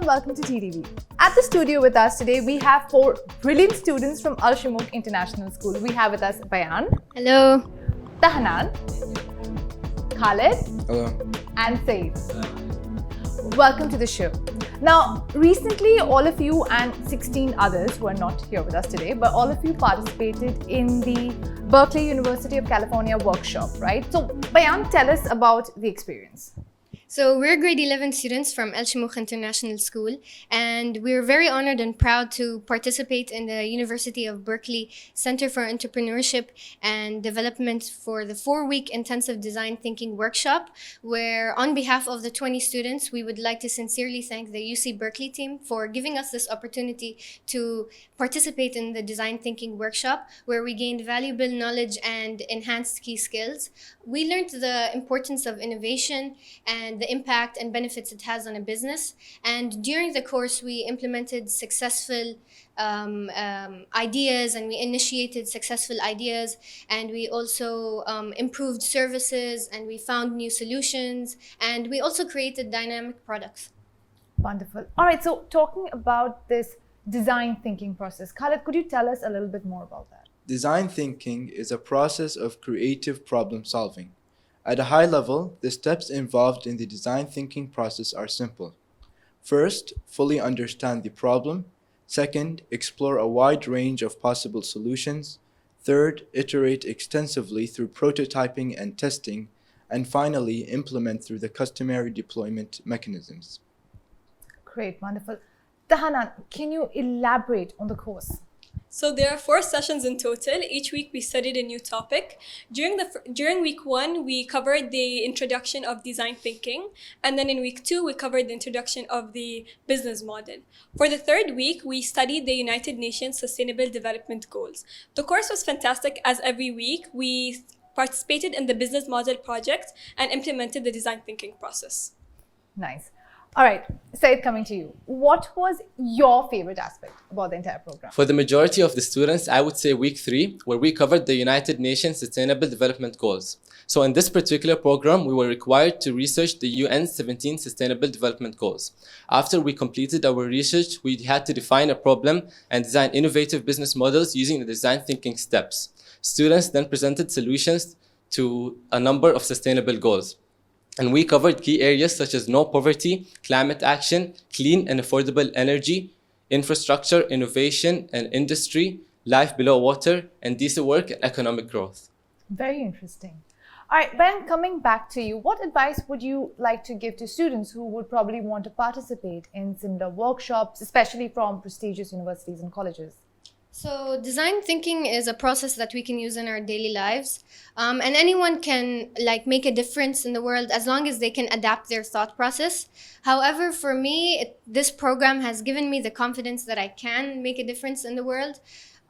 welcome to TTV. At the studio with us today, we have four brilliant students from Shomoukh International School. We have with us Bayan. Hello. Tahanan. Khalid. Hello. And Saeed. Welcome to the show. Now, recently, all of you and 16 others who are not here with us today, but all of you participated in the Berkeley University of California workshop, right? So, Bayan, tell us about the experience. So we're grade 11 students from Shomoukh International School, and we're very honored and proud to participate in the University of Berkeley Center for Entrepreneurship and Development for the 4-week intensive design thinking workshop, where on behalf of the 20 students, we would like to sincerely thank the UC Berkeley team for giving us this opportunity to participate in the design thinking workshop, where we gained valuable knowledge and enhanced key skills. We learned the importance of innovation and the impact and benefits it has on a business. And during the course, we implemented successful ideas, and we initiated successful ideas, and we also improved services, and we found new solutions, and we also created dynamic products. Wonderful. All right, so talking about this design thinking process, Khalid, could you tell us a little bit more about that? Design thinking is a process of creative problem solving. At a high level, the steps involved in the design thinking process are simple. First, fully understand the problem. Second, explore a wide range of possible solutions. Third, iterate extensively through prototyping and testing. And finally, implement through the customary deployment mechanisms. Great, wonderful. Tahanan, can you elaborate on the course? So there are 4 sessions in total. Each week we studied a new topic. During week 1, we covered the introduction of design thinking. And then in week 2, we covered the introduction of the business model. For the 3rd week, we studied the United Nations Sustainable Development Goals. The course was fantastic, as every week we participated in the business model project and implemented the design thinking process. Nice. All right, Saeed, coming to you. What was your favorite aspect about the entire program? For the majority of the students, I would say week 3, where we covered the United Nations Sustainable Development Goals. So in this particular program, we were required to research the UN's 17 Sustainable Development Goals. After we completed our research, we had to define a problem and design innovative business models using the design thinking steps. Students then presented solutions to a number of sustainable goals. And we covered key areas such as no poverty, climate action, clean and affordable energy, infrastructure, innovation and industry, life below water, and decent work and economic growth. Very interesting. All right, Ben, coming back to you, what advice would you like to give to students who would probably want to participate in similar workshops, especially from prestigious universities and colleges? So design thinking is a process that we can use in our daily lives, and anyone can make a difference in the world as long as they can adapt their thought process. However, for me, this program has given me the confidence that I can make a difference in the world.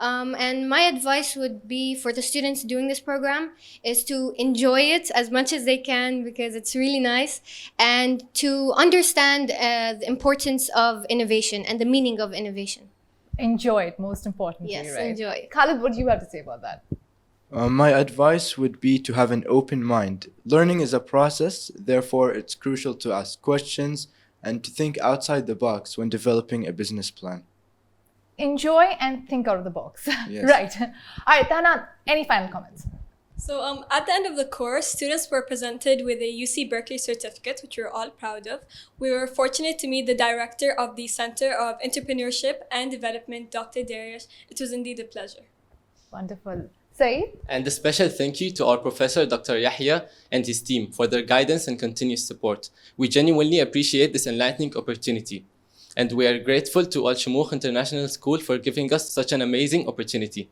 And my advice would be for the students doing this program is to enjoy it as much as they can, because it's really nice, and to understand the importance of innovation and the meaning of innovation. Enjoy it, most importantly, Yes, right? enjoy it. Khalid, what do you have to say about that? My advice would be to have an open mind. Learning is a process, therefore it's crucial to ask questions and to think outside the box when developing a business plan. Enjoy and think out of the box. Yes. Right. All right, Tahanan, any final comments? So at the end of the course, students were presented with a UC Berkeley certificate, which we're all proud of. We were fortunate to meet the director of the Center of Entrepreneurship and Development, Dr. Darius. It was indeed a pleasure. Wonderful. Saeed? And a special thank you to our professor, Dr. Yahya, and his team for their guidance and continuous support. We genuinely appreciate this enlightening opportunity. And we are grateful to Shomoukh International School for giving us such an amazing opportunity.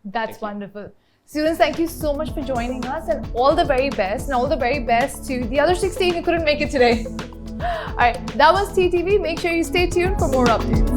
That's wonderful. Students, thank you so much for joining us, and all the very best, and all the very best to the other 16 who couldn't make it today. All right, that was TTV. Make sure you stay tuned for more updates.